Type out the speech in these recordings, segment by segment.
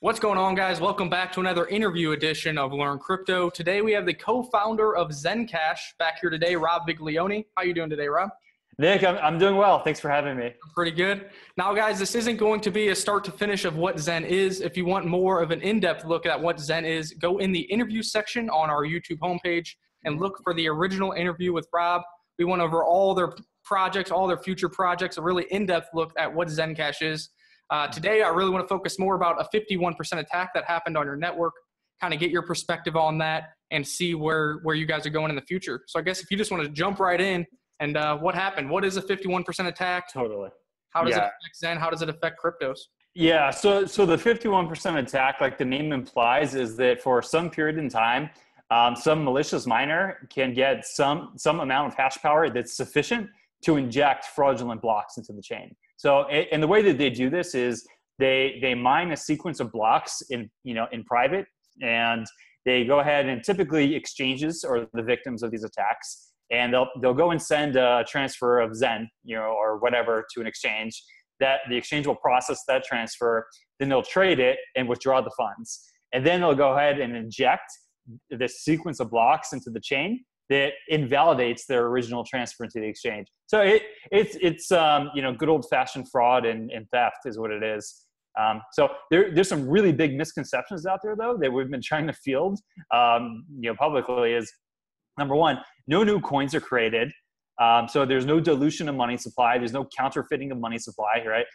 What's going on, guys? Welcome back to another interview edition of Learn Crypto. Today we have the co-founder of ZEN back here today, Rob Viglione. How are you doing today, Rob? Nick, I'm doing well. Thanks for having me. Pretty good. Now, guys, this isn't going to be a start to finish of what ZEN is. If you want more of an in-depth look at what ZEN is, go in the interview section on our YouTube homepage and look for the original interview with Rob. We went over all their projects, all their future projects, a really in-depth look at what ZEN is. Today, I really want to focus more about a 51% attack that happened on your network, kind of get your perspective on that and see where you guys are going in the future. So I guess if you just want to jump right in and what happened? What is a 51% attack? Totally. How does it affect ZEN? How does it affect cryptos? Yeah, so the 51% attack, like the name implies, is that for some period in time, some malicious miner can get some amount of hash power that's sufficient to inject fraudulent blocks into the chain. So, and the way that they do this is they mine a sequence of blocks in private, and they go ahead and typically exchanges are the victims of these attacks, and they'll go and send a transfer of ZEN, or whatever, to an exchange. That the exchange will process that transfer, then they'll trade it and withdraw the funds, and then they'll go ahead and inject this sequence of blocks into the chain that invalidates their original transfer into the exchange. So it's good old-fashioned fraud and theft is what it is. So there's some really big misconceptions out there, though, that we've been trying to field publicly. Is number one, no new coins are created. So there's no dilution of money supply. There's no counterfeiting of money supply, right?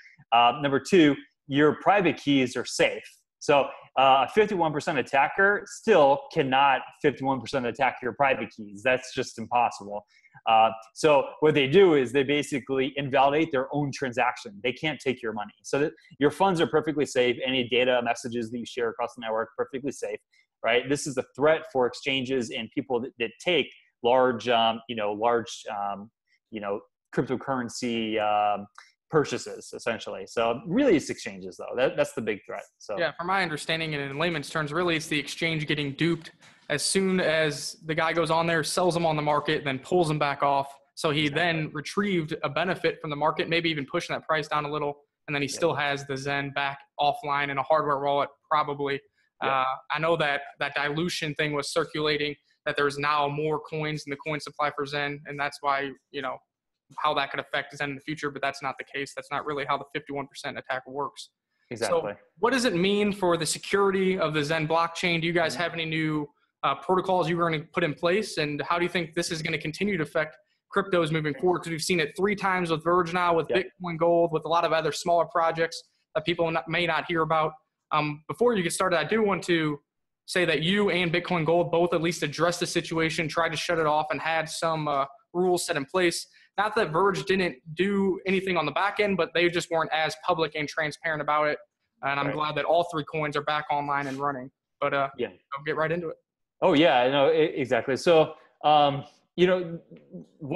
Number two, your private keys are safe. So a 51% attacker still cannot 51% attack your private keys. That's just impossible. So what they do is they basically invalidate their own transaction. They can't take your money. So that your funds are perfectly safe. Any data, messages that you share across the network, perfectly safe, right? This is a threat for exchanges and people that take large cryptocurrency purchases, essentially. So really it's exchanges, though. That's the big threat. So yeah, from my understanding and in layman's terms, really it's the exchange getting duped as soon as the guy goes on there, sells them on the market, then pulls them back off. So he then retrieved a benefit from the market, maybe even pushing that price down a little, and then he still has the ZEN back offline in a hardware wallet, probably. I know that dilution thing was circulating, that there's now more coins in the coin supply for ZEN, and that's why, how that could affect ZEN in the future, but that's not the case. That's not really how the 51% attack works. Exactly. So what does it mean for the security of the ZEN blockchain? Do you guys have any new protocols you're going to put in place? And how do you think this is going to continue to affect cryptos moving forward? Because we've seen it 3 times with Verge now, with Bitcoin Gold, with a lot of other smaller projects that people may not hear about. Before you get started, I do want to say that you and Bitcoin Gold both at least addressed the situation, tried to shut it off, and had some rules set in place. Not that Verge didn't do anything on the back end, but they just weren't as public and transparent about it. And I'm glad that all 3 coins are back online and running. But I'll get right into it. Oh yeah, no, exactly. So what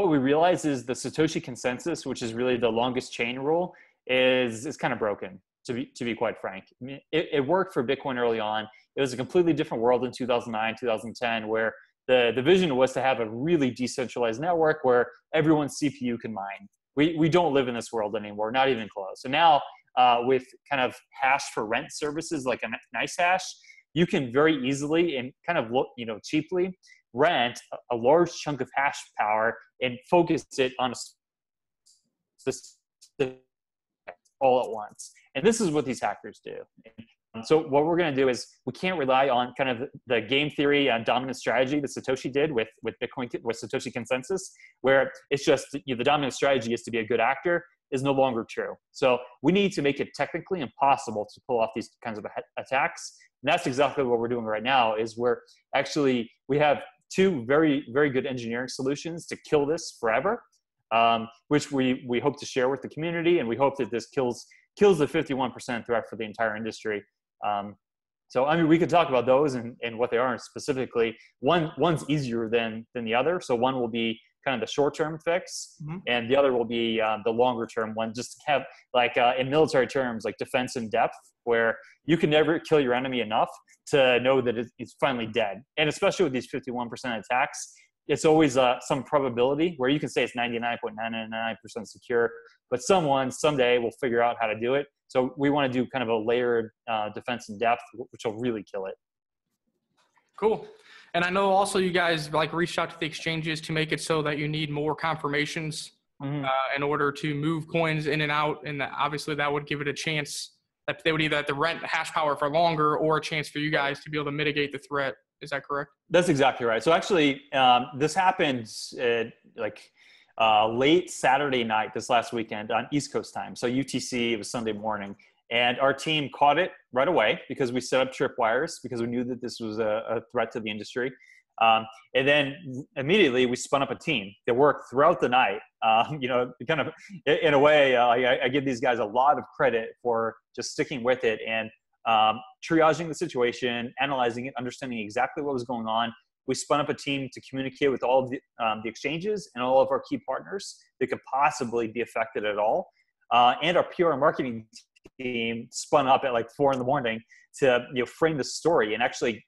we realize is the Satoshi consensus, which is really the longest chain rule, is kind of broken. To be quite frank, I mean, it worked for Bitcoin early on. It was a completely different world in 2009, 2010, where the vision was to have a really decentralized network where everyone's CPU can mine. We don't live in this world anymore, not even close. So now with kind of hash for rent services like a NiceHash, you can very easly and kind of cheaply rent a large chunk of hash power and focus it on a specific all at once. And this is what these hackers do. So what we're going to do is we can't rely on kind of the game theory and dominant strategy that Satoshi did with Bitcoin, with Satoshi consensus, where it's just the dominant strategy is to be a good actor, is no longer true. So we need to make it technically impossible to pull off these kinds of attacks. And that's exactly what we're doing right now. Is we have 2 very, very good engineering solutions to kill this forever, which we hope to share with the community, and we hope that this kills the 51% threat for the entire industry. So I mean, we could talk about those and what they are specifically. One's easier than the other. So one will be kind of the short-term fix, and the other will be the longer-term one. Just to have, like in military terms, like defense in depth, where you can never kill your enemy enough to know that it's finally dead. And especially with these 51% attacks, it's always some probability where you can say it's 99.999% secure, but someone someday will figure out how to do it. So we want to do kind of a layered defense in depth, which will really kill it. Cool. And I know also you guys like reached out to the exchanges to make it so that you need more confirmations in order to move coins in and out. And obviously that would give it a chance that they would either have to rent hash power for longer or a chance for you guys to be able to mitigate the threat. Is that correct? That's exactly right. So actually, this happened late Saturday night this last weekend on East Coast time. So UTC, it was Sunday morning. And our team caught it right away because we set up tripwires because we knew that this was a threat to the industry. And then immediately we spun up a team that worked throughout the night. Kind of in a way, I give these guys a lot of credit for just sticking with it and triaging the situation, analyzing it, understanding exactly what was going on. We spun up a team to communicate with all of the exchanges and all of our key partners that could possibly be affected at all. And our PR and marketing team spun up at like 4 a.m. to frame the story and actually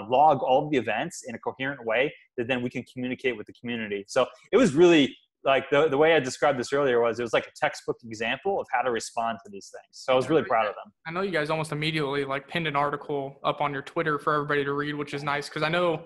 log all of the events in a coherent way that then we can communicate with the community. So it was really like the way I described this earlier was it was like a textbook example of how to respond to these things. So I was really proud of them. I know you guys almost immediately like pinned an article up on your Twitter for everybody to read, which is nice because I know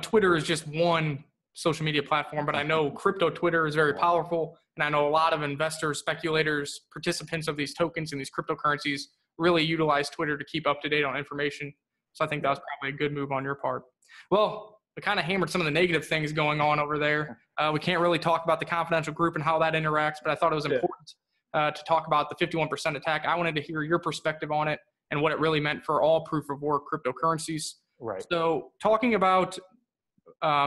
Twitter is just one social media platform, but I know crypto Twitter is very powerful. And I know a lot of investors, speculators, participants of these tokens and these cryptocurrencies really utilize Twitter to keep up to date on information. So I think that was probably a good move on your part. Well, we kind of hammered some of the negative things going on over there. We can't really talk about the confidential group and how that interacts, but I thought it was important to talk about the 51% attack. I wanted to hear your perspective on it and what it really meant for all proof of work cryptocurrencies. Right. So talking about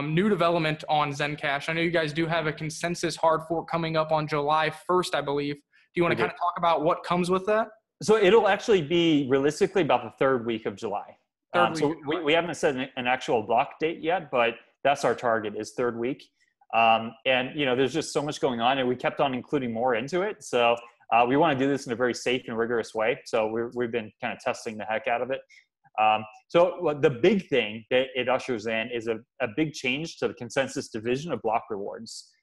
new development on ZEN Cash. I know you guys do have a consensus hard fork coming up on July 1st, I believe. Do you want to kind of talk about what comes with that? So it'll actually be realistically about the third week of July. So we haven't set an actual block date yet, but that's our target is third week. And there's just so much going on and we kept on including more into it. So we want to do this in a very safe and rigorous way. So we've been kind of testing the heck out of it. So the big thing that it ushers in is a big change to the consensus division of block rewards.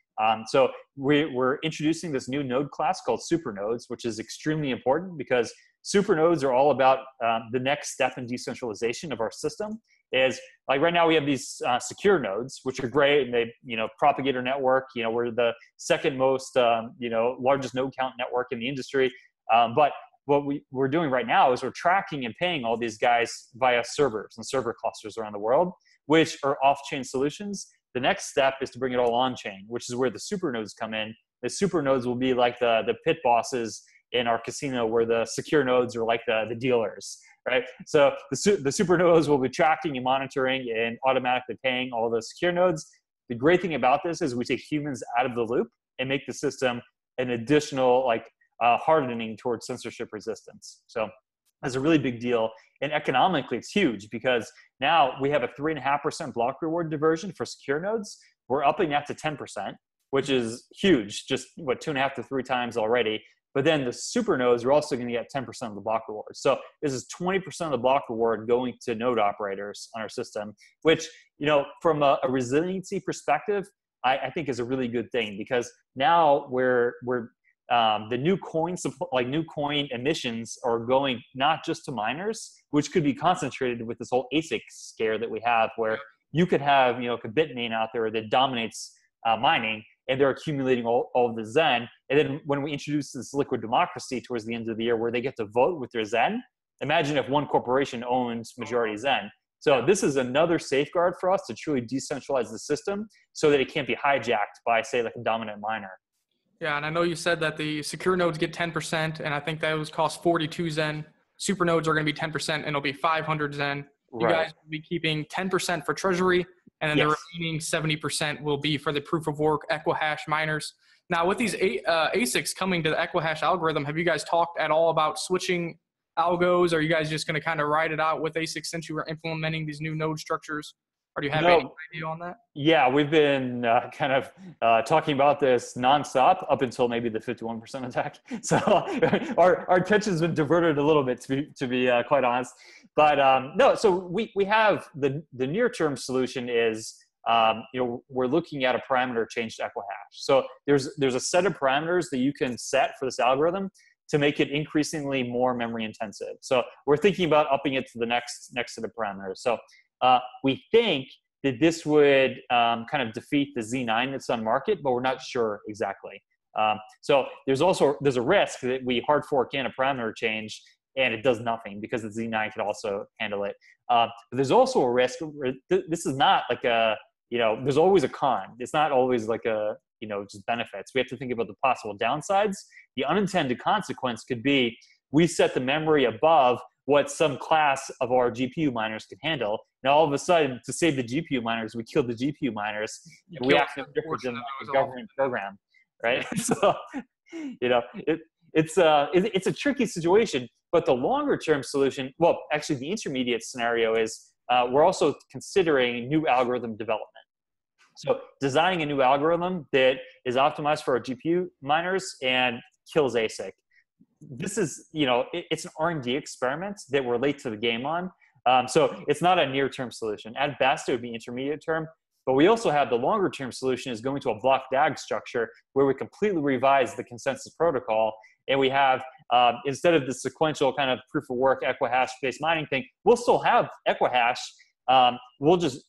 So we're introducing this new node class called supernodes, which is extremely important because supernodes are all about the next step in decentralization of our system. Is like right now we have these secure nodes, which are great, and they propagate our network. We're the second most largest node count network in the industry. But what we're doing right now is we're tracking and paying all these guys via servers and server clusters around the world, which are off-chain solutions. The next step is to bring it all on-chain, which is where the supernodes come in. The supernodes will be like the pit bosses in our casino, where the secure nodes are like the dealers, right? So the supernodes will be tracking and monitoring and automatically paying all the secure nodes. The great thing about this is we take humans out of the loop and make the system an additional hardening towards censorship resistance. So that's a really big deal. And economically, it's huge because now we have a 3.5% block reward diversion for secure nodes. We're upping that to 10%, which is huge, just 2.5 to 3 times already. But then the super nodes are also going to get 10% of the block reward. So this is 20% of the block reward going to node operators on our system, which, from a resiliency perspective, I think is a really good thing because now the new coin emissions are going not just to miners, which could be concentrated with this whole ASIC scare that we have, where you could have a Bitmain out there that dominates mining, and they're accumulating all of the ZEN. And then when we introduce this liquid democracy towards the end of the year, where they get to vote with their ZEN, imagine if one corporation owns majority ZEN. So this is another safeguard for us to truly decentralize the system so that it can't be hijacked by, say, like a dominant miner. Yeah, and I know you said that the secure nodes get 10%, and I think those cost 42 ZEN. Super nodes are going to be 10%, and it'll be 500 ZEN. You guys will be keeping 10% for treasury, and then the remaining 70% will be for the proof of work Equihash miners. Now, with these ASICs coming to the Equihash algorithm, have you guys talked at all about switching algos? Are you guys just going to kind of ride it out with ASICs since you were implementing these new node structures? Or do you have any idea on that? Yeah, we've been talking about this nonstop up until maybe the 51% attack. So our attention's been diverted a little bit, to be quite honest. But no, so we have the near-term solution is we're looking at a parameter change to equihash. So there's a set of parameters that you can set for this algorithm to make it increasingly more memory intensive. So we're thinking about upping it to the next set of parameters. So we think that this would kind of defeat the Z9 that's on market, but we're not sure exactly. So there's a risk that we hard fork in a parameter change and it does nothing because the Z9 can also handle it. But there's also a risk. This is not like there's always a con. It's not always like just benefits. We have to think about the possible downsides. The unintended consequence could be we set the memory above what some class of our GPU miners can handle. Now, all of a sudden, to save the GPU miners, we kill the GPU miners. We act no different than a government program, right? So, it's a tricky situation. But the longer term solution, well, actually, the intermediate scenario is we're also considering new algorithm development. So designing a new algorithm that is optimized for our GPU miners and kills ASIC. This is, it's an R&D experiment that we're late to the game on. So it's not a near-term solution. At best, it would be intermediate term. But we also have the longer-term solution is going to a block DAG structure where we completely revise the consensus protocol. And we have, instead of the sequential kind of proof of work equihash-based mining thing, we'll still have equihash. We'll just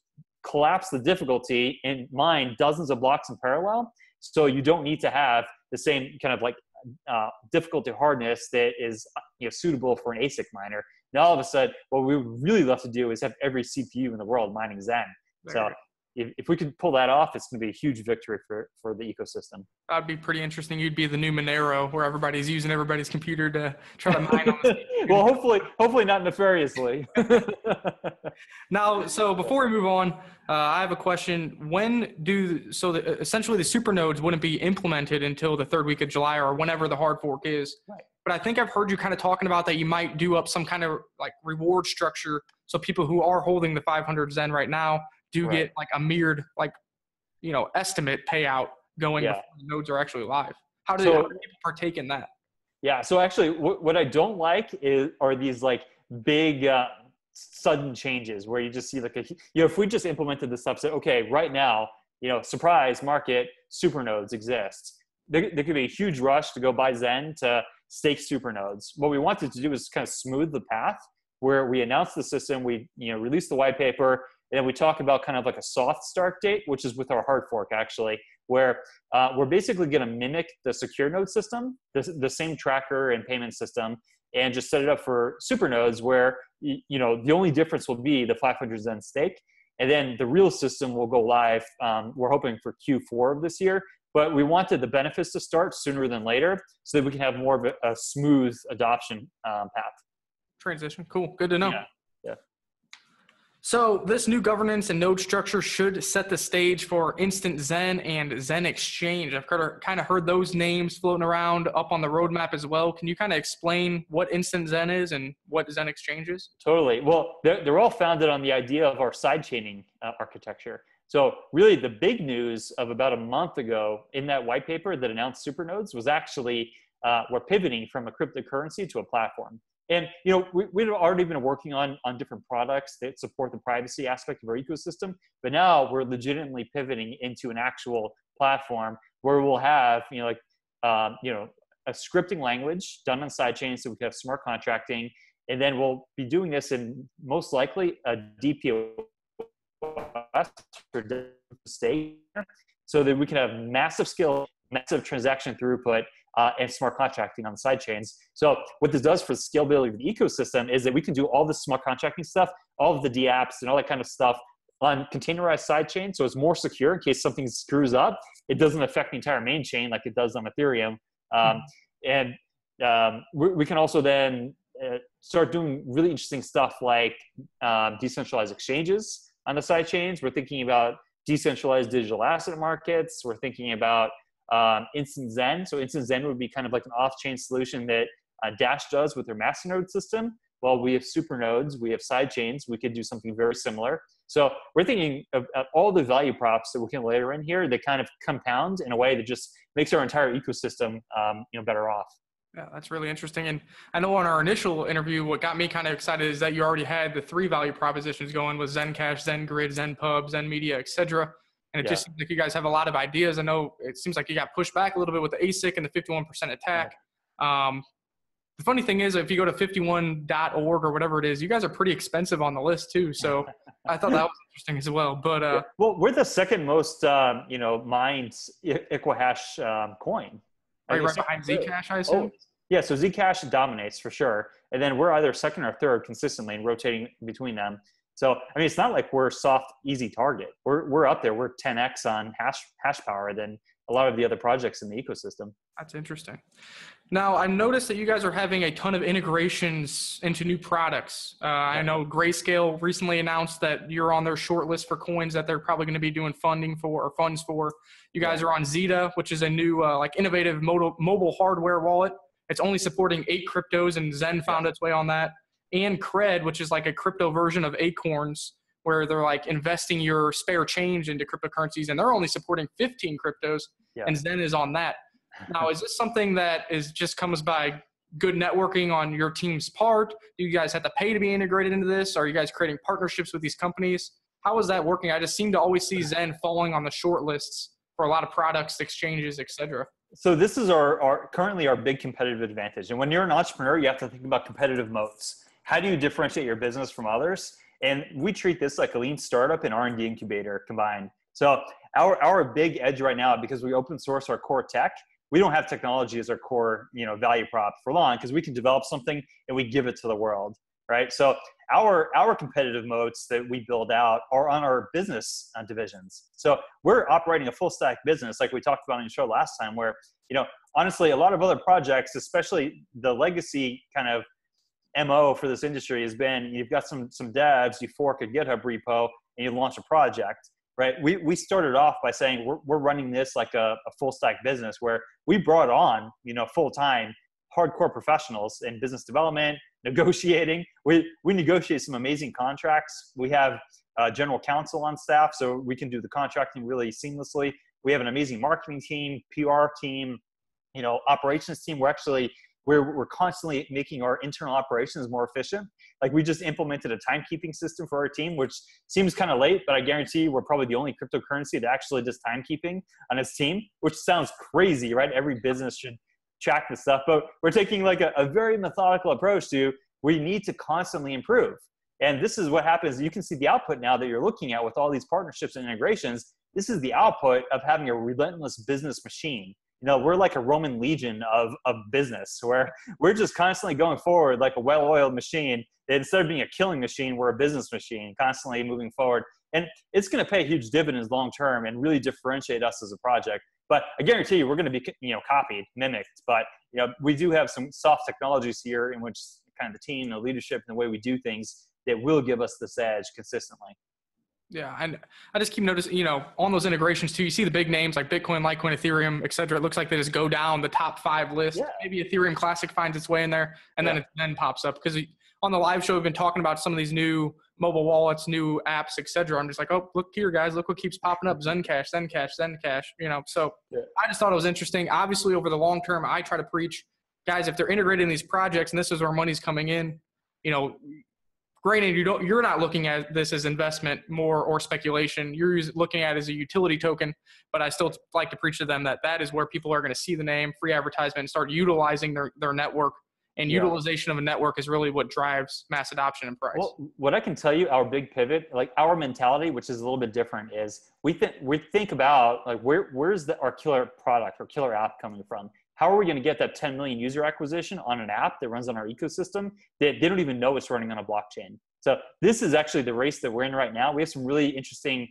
collapse the difficulty and mine dozens of blocks in parallel. So you don't need to have the same kind of like difficulty hardness that is suitable for an ASIC miner. Now all of a sudden, what we would really love to do is have every CPU in the world mining Zen. So if we could pull that off, it's going to be a huge victory for the ecosystem. That'd be pretty interesting. You'd be the new Monero, where everybody's using everybody's computer to try to mine on this. Well, hopefully not nefariously. Now, so before we move on, I have a question. Essentially the supernodes wouldn't be implemented until the third week of July or whenever the hard fork is. Right. But I think I've heard you kind of talking about that you might do up some kind of like reward structure so people who are holding the 500 Zen right now do get like a mirrored estimate payout going before the nodes are actually live. How do people partake in that? Yeah, so actually what I don't like are these like big sudden changes where you just see like if we just implemented this stuff, say, okay, right now, surprise market, supernodes exist. There could be a huge rush to go buy Zen to stake supernodes. What we wanted to do is kind of smooth the path where we announce the system, we release the white paper, and then we talk about kind of like a soft start date, which is with our hard fork actually, where we're basically going to mimic the secure node system, the same tracker and payment system, and just set it up for supernodes where, the only difference will be the 500 Zen stake. And then the real system will go live. We're hoping for Q4 of this year, but we wanted the benefits to start sooner than later so that we can have more of a smooth adoption path. Transition. Cool. Good to know. Yeah. So this new governance and node structure should set the stage for Instant Zen and Zen Exchange. I've kind of heard those names floating around up on the roadmap as well. Can you kind of explain what Instant Zen is and what Zen Exchange is? Totally. Well, they're all founded on the idea of our sidechaining architecture. So really the big news of about a month ago in that white paper that announced supernodes was actually we're pivoting from a cryptocurrency to a platform. And, we've already been working on different products that support the privacy aspect of our ecosystem, but now we're legitimately pivoting into an actual platform where we'll have, a scripting language done on sidechains so we can have smart contracting. And then we'll be doing this in most likely a DPoS for stake so that we can have massive scale, massive transaction throughput, and smart contracting on the side chains. So what this does for the scalability of the ecosystem is that we can do all the smart contracting stuff, all of the DApps and all that kind of stuff on containerized side chains. So it's more secure in case something screws up. It doesn't affect the entire main chain like it does on Ethereum. We can also then start doing really interesting stuff like decentralized exchanges on the side chains. We're thinking about decentralized digital asset markets. We're thinking about Instant Zen. So Instant Zen would be kind of like an off-chain solution that Dash does with their masternode system. While we have supernodes, we have sidechains, we could do something very similar. So we're thinking of all the value props that we can layer in here that kind of compound in a way that just makes our entire ecosystem better off. Yeah, that's really interesting. And I know on our initial interview, what got me kind of excited is that you already had the 3 value propositions going with Zen Cash, Zen Grid, Zen Pub, Zen Media, et cetera. And it Yeah. just seems like you guys have a lot of ideas. I know it seems like you got pushed back a little bit with the ASIC and the 51% attack. The funny thing is, if you go to 51.org or whatever it is, you guys are pretty expensive on the list too. So I thought that was interesting as well. But Yeah. Well, we're the second most, mined Equihash coin. are you right behind Zcash, I assume? Oh, yeah. So Zcash dominates for sure, and then we're either second or third consistently and rotating between them. So I mean, it's not like we're a soft, easy target. We're up there. We're 10x on hash power than a lot of the other projects in the ecosystem. That's interesting. Now, I noticed that you guys are having a ton of integrations into new products. I know Grayscale recently announced that you're on their short list for coins that they're probably going to be doing funding for or funds for. You guys are on Zeta, which is a new innovative mobile hardware wallet. It's only supporting 8 cryptos, and Zen found its way on that. And Cred, which is like a crypto version of Acorns, where they're like investing your spare change into cryptocurrencies, and they're only supporting 15 cryptos, and Zen is on that. Now, is this something that just comes by good networking on your team's part? Do you guys have to pay to be integrated into this? Are you guys creating partnerships with these companies? How is that working? I just seem to always see Zen falling on the short lists for a lot of products, exchanges, et cetera. So this is currently our big competitive advantage. And when you're an entrepreneur, you have to think about competitive moats. How do you differentiate your business from others? And we treat this like a lean startup and R&D incubator combined. So our big edge right now, because we open source our core tech, we don't have technology as our core, value prop for long, because we can develop something and we give it to the world, right? So our competitive moats that we build out are on our business divisions. So we're operating a full stack business, like we talked about on the show last time, where, honestly, a lot of other projects, especially the legacy kind of MO for this industry has been, you've got some devs, you fork a GitHub repo and you launch a project. Right. We started off by saying we're running this like a full stack business, where we brought on, full time hardcore professionals in business development, negotiating. We negotiate some amazing contracts. We have general counsel on staff, so we can do the contracting really seamlessly. We have an amazing marketing team, PR team, operations team. We're constantly making our internal operations more efficient. Like, we just implemented a timekeeping system for our team, which seems kind of late, but I guarantee we're probably the only cryptocurrency that actually does timekeeping on its team, which sounds crazy, right? Every business should track this stuff, but we're taking like a very methodical approach to, we need to constantly improve. And this is what happens. You can see the output now that you're looking at with all these partnerships and integrations. This is the output of having a relentless business machine. We're like a Roman legion of business, where we're just constantly going forward like a well-oiled machine. Instead of being a killing machine, we're a business machine, constantly moving forward. And it's going to pay huge dividends long-term and really differentiate us as a project. But I guarantee you, we're going to be, copied, mimicked. But, we do have some soft technologies here in which kind of the team, the leadership, and the way we do things that will give us this edge consistently. Yeah, and I just keep noticing, on those integrations too, you see the big names like Bitcoin, Litecoin, Ethereum, et cetera. It looks like they just go down the top 5 list. Yeah. Maybe Ethereum Classic finds its way in there, and then it then pops up. Because on the live show, we've been talking about some of these new mobile wallets, new apps, et cetera. I'm just like, oh, look here, guys. Look what keeps popping up. Zen Cash, Zen Cash, Zen Cash. So I just thought it was interesting. Obviously, over the long term, I try to preach, guys, if they're integrating these projects and this is where money's coming in, granted, you're not looking at this as investment more or speculation. You're looking at it as a utility token, but I still like to preach to them that is where people are going to see the name, free advertisement, and start utilizing their network. And utilization of a network is really what drives mass adoption and price. Well, what I can tell you, our big pivot, like our mentality, which is a little bit different, is we think about like where's our killer product or killer app coming from? How are we going to get that 10 million user acquisition on an app that runs on our ecosystem that they don't even know it's running on a blockchain? So this is actually the race that we're in right now. We have some really interesting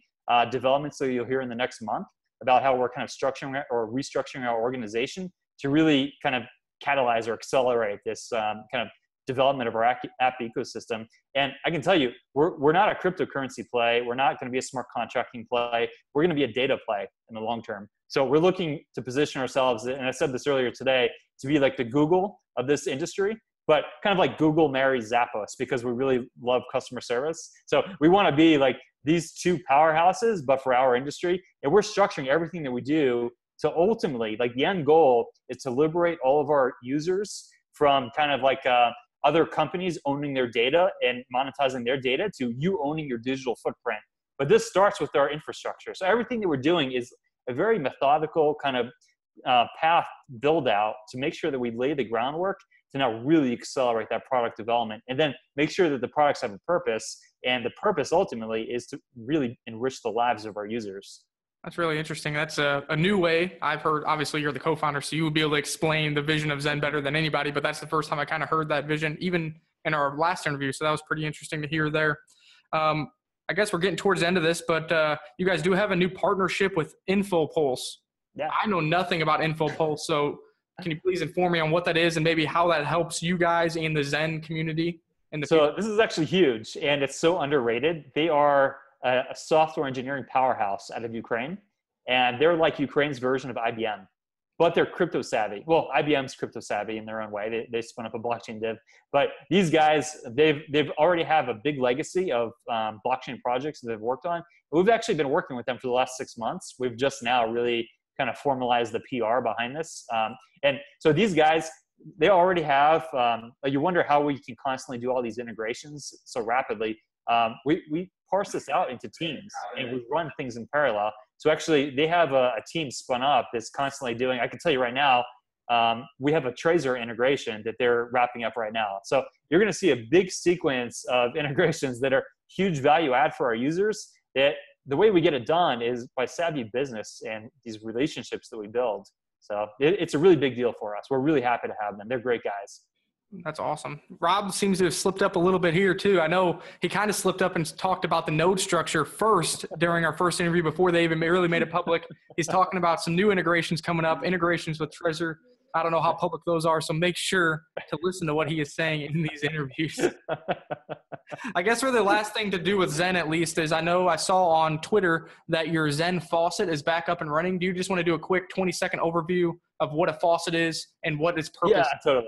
developments that you'll hear in the next month about how we're kind of structuring or restructuring our organization to really kind of catalyze or accelerate this kind of development of our app ecosystem. And I can tell you, we're not a cryptocurrency play. We're not going to be a smart contracting play. We're going to be a data play in the long term. So we're looking to position ourselves, and I said this earlier today, to be like the Google of this industry, but kind of like Google marries Zappos, because we really love customer service. So we want to be like these two powerhouses, but for our industry. And we're structuring everything that we do So ultimately, like the end goal is to liberate all of our users from kind of like other companies owning their data and monetizing their data to you owning your digital footprint. But this starts with our infrastructure. So everything that we're doing is a very methodical kind of path build out to make sure that we lay the groundwork to now really accelerate that product development and then make sure that the products have a purpose. And the purpose ultimately is to really enrich the lives of our users. That's really interesting. That's a new way. I've heard, obviously you're the co-founder, so you would be able to explain the vision of Zen better than anybody, but that's the first time I kind of heard that vision, even in our last interview. So that was pretty interesting to hear there. I guess we're getting towards the end of this, but you guys do have a new partnership with InfoPulse. Yeah. I know nothing about InfoPulse, so can you please inform me on what that is and maybe how that helps you guys in the Zen community? So this is actually huge, and it's so underrated. They are a software engineering powerhouse out of Ukraine, and they're like Ukraine's version of IBM, but they're crypto savvy. Well, IBM's crypto savvy in their own way. They spun up a blockchain div, but these guys, they've already have a big legacy of blockchain projects that they've worked on. We've actually been working with them for the last 6 months. We've just now really kind of formalized the PR behind this. And so these guys, they already have, you wonder how we can constantly do all these integrations so rapidly. We parse this out into teams and we run things in parallel. So actually they have a team spun up that's constantly doing, I can tell you right now, we have a Trezor integration that they're wrapping up right now. So you're going to see a big sequence of integrations that are huge value add for our users. That the way we get it done is by savvy business and these relationships that we build. So it's a really big deal for us. We're really happy to have them. They're great guys. That's awesome. Rob seems to have slipped up a little bit here too. I know he kind of slipped up and talked about the node structure first during our first interview before they even really made it public. He's talking about some new integrations coming up, integrations with Trezor. I don't know how public those are, so make sure to listen to what he is saying in these interviews. I guess for the last thing to do with Zen, at least, is I know I saw on Twitter that your Zen faucet is back up and running. Do you just want to do a quick 20-second overview of what a faucet is and what its purpose is? Yeah,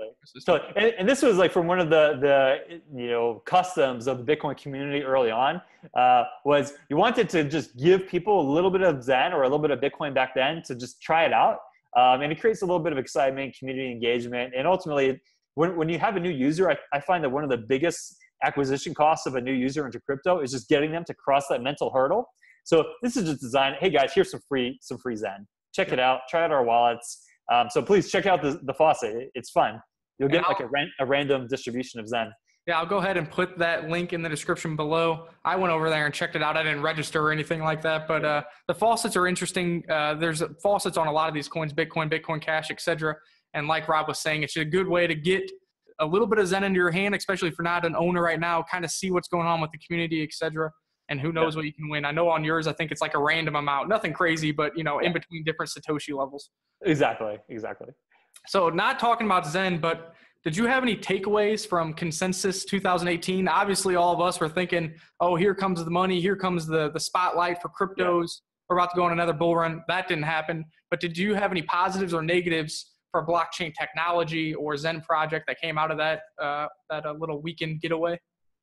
totally. And this was like from one of the customs of the Bitcoin community early on, was you wanted to just give people a little bit of Zen or a little bit of Bitcoin back then to just try it out. And it creates a little bit of excitement, community engagement. And ultimately, when you have a new user, I find that one of the biggest acquisition costs of a new user into crypto is just getting them to cross that mental hurdle. So this is just designed, hey guys, here's some free Zen. Check it out, try out our wallets. So please check out the faucet. It's fun. You'll get like a random distribution of Zen. Yeah, I'll go ahead and put that link in the description below. I went over there and checked it out. I didn't register or anything like that, but the faucets are interesting. There's faucets on a lot of these coins, Bitcoin Cash, etc. And like Rob was saying, it's a good way to get a little bit of Zen into your hand, especially if you're not an owner right now, kind of see what's going on with the community, etc. And who knows what you can win. I know on yours, I think it's like a random amount, nothing crazy, but in between different Satoshi levels. Exactly. So not talking about Zen, but did you have any takeaways from Consensus 2018? Obviously, all of us were thinking, oh, here comes the money. Here comes the spotlight for cryptos. Yeah. We're about to go on another bull run. That didn't happen. But did you have any positives or negatives for blockchain technology or Zen project that came out of that little weekend getaway?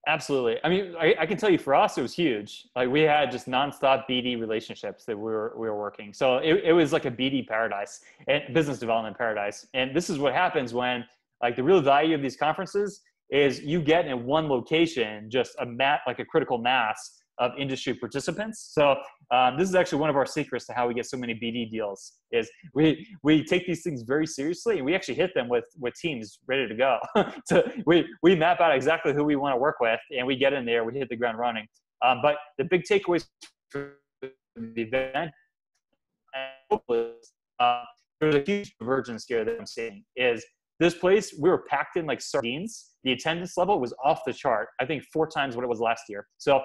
Absolutely. I mean, I can tell you for us, it was huge. Like we had just nonstop BD relationships that we were working. So it was like a BD paradise and business development paradise. And this is what happens when like the real value of these conferences is you get in one location, just like a critical mass of industry participants. So this is actually one of our secrets to how we get so many BD deals is we take these things very seriously and we actually hit them with teams ready to go. So we map out exactly who we want to work with and we get in there, we hit the ground running. But the big takeaways for the event, there's a huge divergence here that I'm seeing is this place, we were packed in like sardines. The attendance level was off the chart. I think 4 times what it was last year. So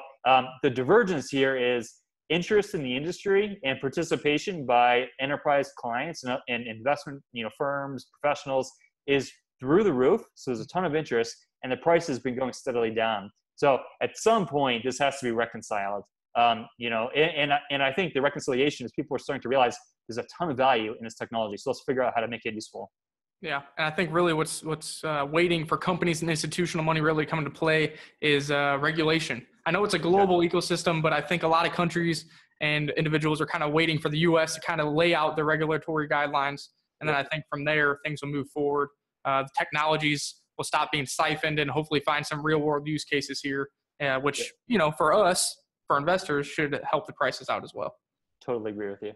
the divergence here is interest in the industry and participation by enterprise clients and investment firms, professionals is through the roof. So there's a ton of interest and the price has been going steadily down. So at some point, this has to be reconciled. And I think the reconciliation is people are starting to realize there's a ton of value in this technology. So let's figure out how to make it useful. Yeah, and I think really what's waiting for companies and institutional money really coming to play is regulation. I know it's a global ecosystem, but I think a lot of countries and individuals are kind of waiting for the U.S. to kind of lay out the regulatory guidelines, and then I think from there things will move forward. The technologies will stop being siphoned and hopefully find some real-world use cases here, which for us, for investors, should help the prices out as well. Totally agree with you.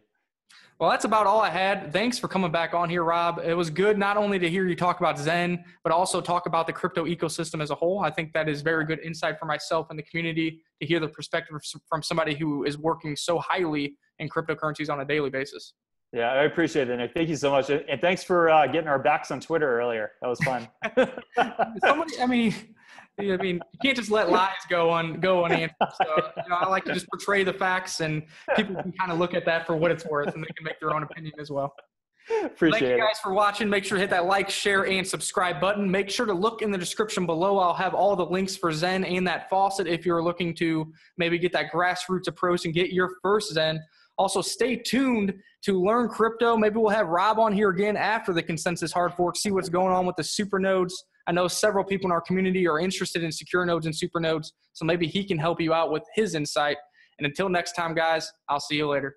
Well, that's about all I had. Thanks for coming back on here, Rob. It was good not only to hear you talk about Zen, but also talk about the crypto ecosystem as a whole. I think that is very good insight for myself and the community to hear the perspective from somebody who is working so highly in cryptocurrencies on a daily basis. Yeah, I appreciate it, Nick. Thank you so much. And thanks for getting our backs on Twitter earlier. That was fun. You can't just let lies go unanswered. So, I like to just portray the facts, and people can kind of look at that for what it's worth, and they can make their own opinion as well. Appreciate it. Thank you guys for watching. Make sure to hit that like, share, and subscribe button. Make sure to look in the description below. I'll have all the links for Zen and that faucet if you're looking to maybe get that grassroots approach and get your first Zen. Also, stay tuned to learn crypto. Maybe we'll have Rob on here again after the consensus hard fork, see what's going on with the super nodes. I know several people in our community are interested in secure nodes and super nodes, so maybe he can help you out with his insight. And until next time, guys, I'll see you later.